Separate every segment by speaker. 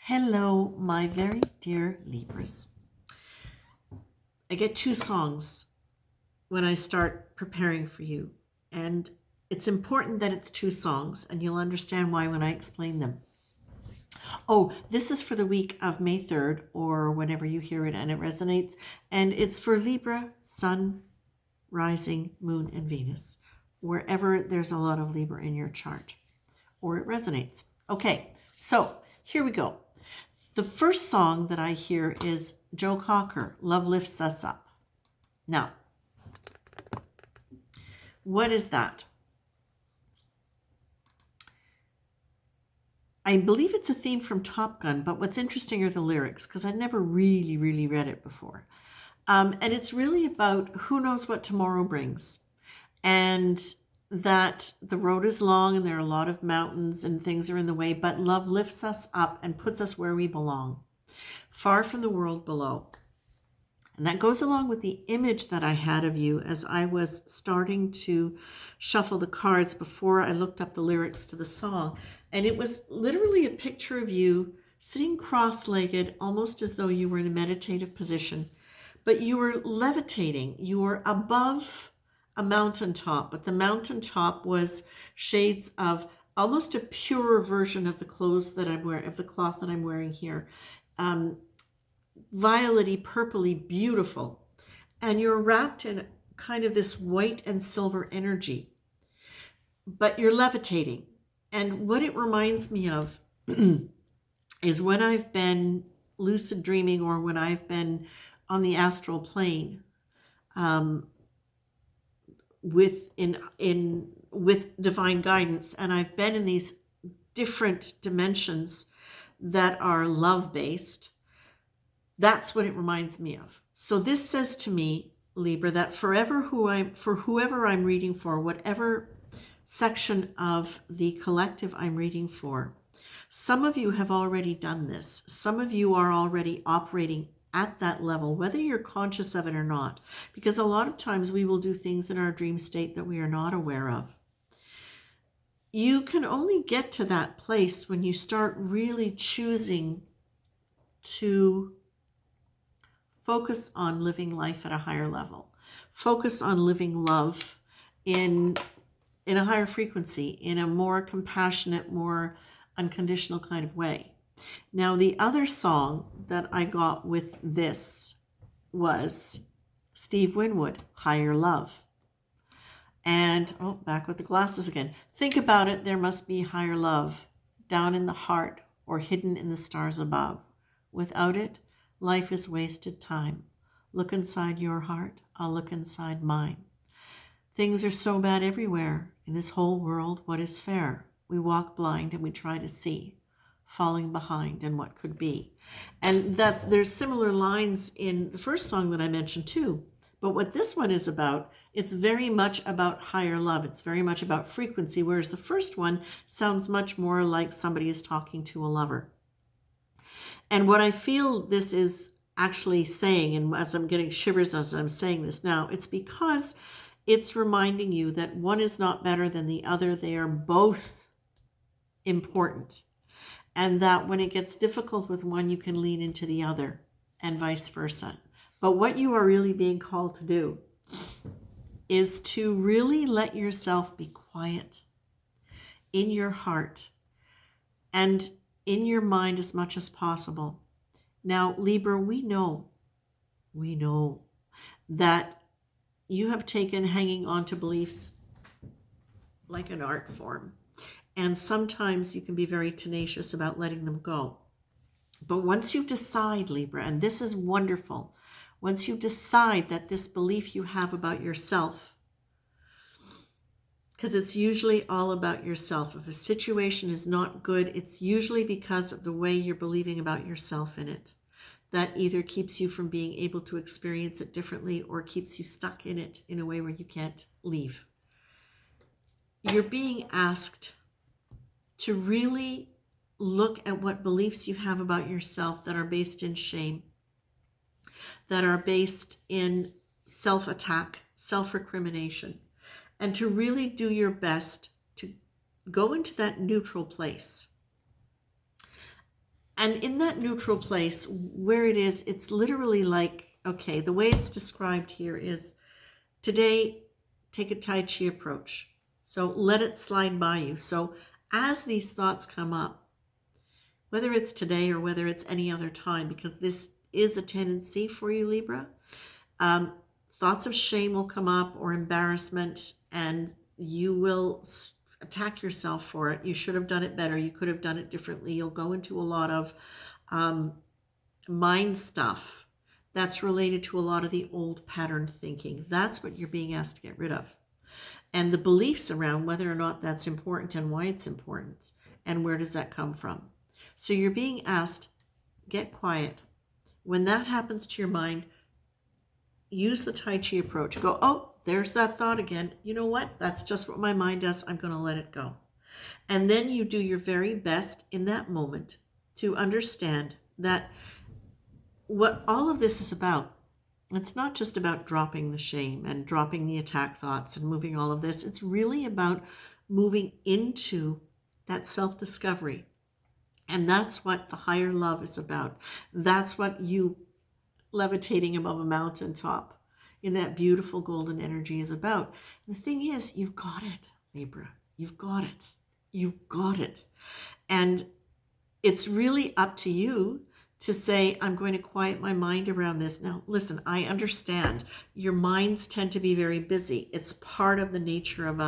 Speaker 1: Hello, my very dear Libras. I get two songs when I start preparing for you, and it's important that it's two songs, and you'll understand why when I explain them. Oh, this is for the week of May 3rd, or whenever you hear it and it resonates, and it's for Libra, Sun, Rising, Moon, and Venus, wherever there's a lot of Libra in your chart, or it resonates. Okay, so here we go. The first song that I hear is Joe Cocker, Love Lifts Us Up. Now, what is that? I believe it's a theme from Top Gun, but what's interesting are the lyrics, because I'd never really read it before. And it's really about who knows what tomorrow brings. And that the road is long and there are a lot of mountains and things are in the way, but love lifts us up and puts us where we belong, far from the world below. And that goes along with the image that I had of you as I was starting to shuffle the cards before I looked up the lyrics to the song. And it was literally a picture of you sitting cross-legged, almost as though you were in a meditative position, but you were levitating. You were above a mountaintop, but the mountaintop was shades of almost a purer version of the clothes that I'm wearing, of the cloth that I'm wearing here. Violety, purpley, beautiful. And you're wrapped in kind of this white and silver energy, but you're levitating. And what it reminds me of is when I've been lucid dreaming or when I've been on the astral plane, with divine guidance, and I've been in these different dimensions that are love-based. That's what it reminds me of. So this says to me, Libra, that for whoever I'm reading for, whatever section of the collective I'm reading for, some of you have already done this. Some of you are already operating at that level, whether you're conscious of it or not, because a lot of times we will do things in our dream state that we are not aware of. You can only get to that place when you start really choosing to focus on living life at a higher level, focus on living love in a higher frequency, in a more compassionate, more unconditional kind of way. Now, the other song that I got with this was Steve Winwood, Higher Love. And, back with the glasses again. Think about it, there must be higher love down in the heart or hidden in the stars above. Without it, life is wasted time. Look inside your heart, I'll look inside mine. Things are so bad everywhere. In this whole world, what is fair? We walk blind and we try to see, falling behind in what could be. And there's similar lines in the first song that I mentioned too. But what this one is about, it's very much about higher love. It's very much about frequency, whereas the first one sounds much more like somebody is talking to a lover. And what I feel this is actually saying, and as I'm getting shivers as I'm saying this now, it's because it's reminding you that one is not better than the other. They are both important. And that when it gets difficult with one, you can lean into the other and vice versa. But what you are really being called to do is to really let yourself be quiet in your heart and in your mind as much as possible. Now, Libra, we know that you have taken hanging on to beliefs like an art form. And sometimes you can be very tenacious about letting them go. But once you decide, Libra, and this is wonderful, once you decide that this belief you have about yourself, because it's usually all about yourself. If a situation is not good, it's usually because of the way you're believing about yourself in it. That either keeps you from being able to experience it differently or keeps you stuck in it in a way where you can't leave. You're being asked to really look at what beliefs you have about yourself that are based in shame, that are based in self-attack, self-recrimination, and to really do your best to go into that neutral place And in that neutral place where it is, it's literally like, okay, the way it's described here is today, take a Tai Chi approach. So let it slide by you. So as these thoughts come up, whether it's today or whether it's any other time, because this is a tendency for you, Libra, thoughts of shame will come up or embarrassment, and you will attack yourself for it. You should have done it better. You could have done it differently. You'll go into a lot of mind stuff that's related to a lot of the old pattern thinking. That's what you're being asked to get rid of. And the beliefs around whether or not that's important and why it's important and where does that come from. So you're being asked, get quiet. When that happens to your mind, use the Tai Chi approach. Go, oh, there's that thought again. You know what? That's just what my mind does. I'm going to let it go. And then you do your very best in that moment to understand that what all of this is about, it's not just about dropping the shame and dropping the attack thoughts and moving all of this. It's really about moving into that self-discovery. And that's what the higher love is about. That's what you levitating above a mountaintop in that beautiful golden energy is about. The thing is, you've got it, Libra. You've got it. You've got it. And it's really up to you to say, I'm going to quiet my mind around this. Now, listen, I understand your minds tend to be very busy. It's part of the nature of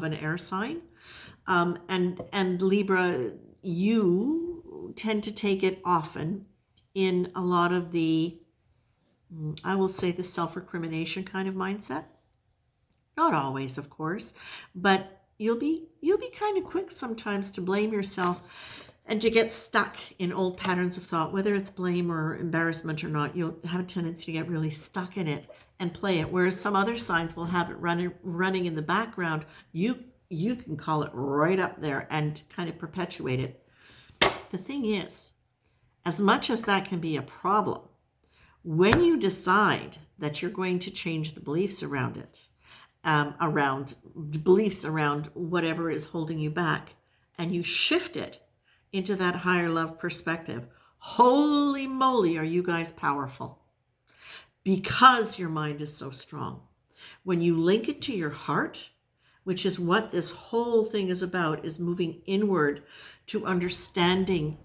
Speaker 1: an air sign. And Libra, you tend to take it often in a lot of the, I will say, the self-recrimination kind of mindset. Not always, of course, but you'll be kind of quick sometimes to blame yourself and to get stuck in old patterns of thought, whether it's blame or embarrassment or not. You'll have a tendency to get really stuck in it and play it, whereas some other signs will have it running in the background. You can call it right up there and kind of perpetuate it. The thing is, as much as that can be a problem, when you decide that you're going to change the beliefs around it, around beliefs around whatever is holding you back, and you shift it into that higher love perspective, holy moly, are you guys powerful? Because your mind is so strong. When you link it to your heart, which is what this whole thing is about, is moving inward to understanding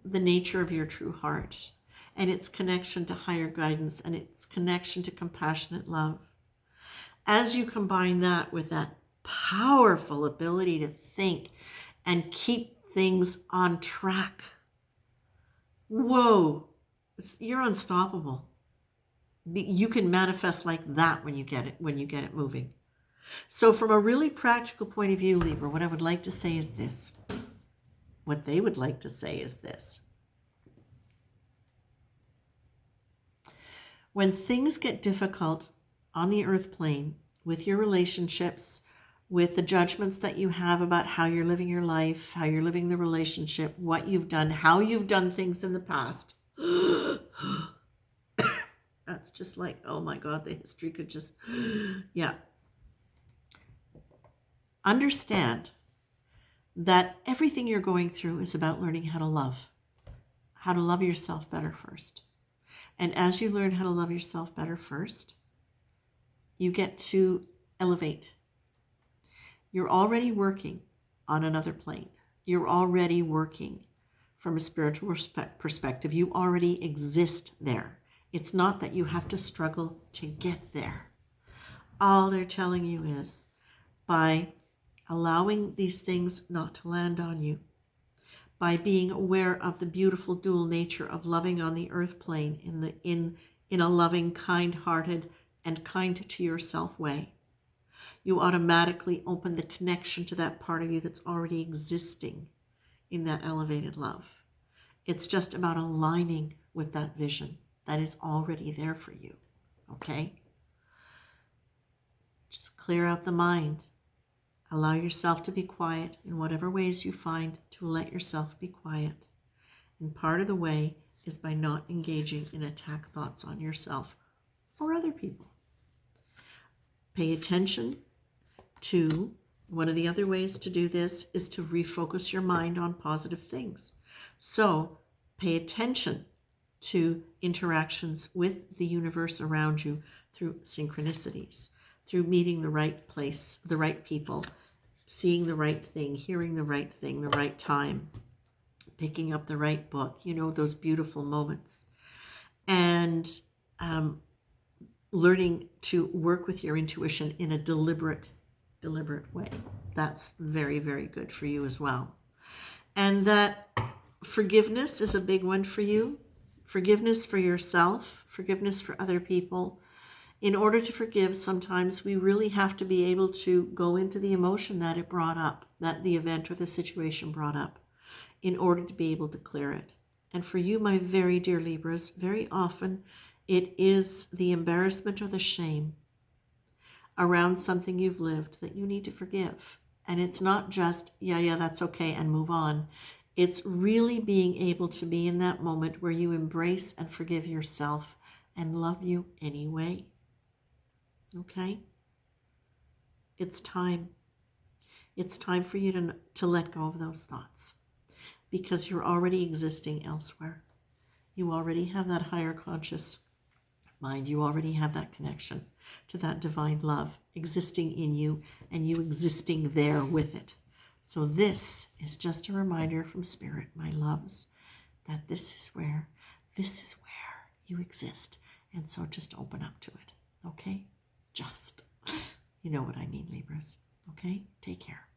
Speaker 1: the nature of your true heart and its connection to higher guidance and its connection to compassionate love. As you combine that with that powerful ability to think and keep things on track, whoa, you're unstoppable. You can manifest like that when you get it moving. So from a really practical point of view, Libra, what I would like to say is this. What they would like to say is this. When things get difficult on the earth plane, with your relationships, with the judgments that you have about how you're living your life, how you're living the relationship, what you've done, how you've done things in the past, that's just like, oh my God, the history could just, yeah. Understand that everything you're going through is about learning how to love yourself better first. And as you learn how to love yourself better first, you get to elevate. You're already working on another plane. You're already working from a spiritual perspective. You already exist there. It's not that you have to struggle to get there. All they're telling you is, by allowing these things not to land on you, by being aware of the beautiful dual nature of loving on the earth plane in a loving, kind-hearted, and kind to yourself way, you automatically open the connection to that part of you that's already existing in that elevated love. It's just about aligning with that vision that is already there for you, okay? Just clear out the mind. Allow yourself to be quiet in whatever ways you find to let yourself be quiet. And part of the way is by not engaging in attack thoughts on yourself or other people. Pay attention to, one of the other ways to do this is to refocus your mind on positive things. So Pay attention to interactions with the universe around you through synchronicities, through meeting the right place, the right people, seeing the right thing, hearing the right thing, the right time, picking up the right book, those beautiful moments. And learning to work with your intuition in a deliberate way. That's very, very good for you as well. And that forgiveness is a big one for you. Forgiveness for yourself, forgiveness for other people. In order to forgive, sometimes we really have to be able to go into the emotion that it brought up, that the event or the situation brought up, in order to be able to clear it. And for you, my very dear Libras, very often it is the embarrassment or the shame around something you've lived that you need to forgive. And it's not just, yeah, that's okay, and move on. It's really being able to be in that moment where you embrace and forgive yourself and love you anyway. Okay? It's time. It's time for you to let go of those thoughts, because you're already existing elsewhere. You already have that higher conscious mind. You already have that connection to that divine love existing in you, and you existing there with it. So this is just a reminder from Spirit, my loves, that this is where you exist. And so just open up to it, okay? Just. You know what I mean, Libras. Okay? Take care.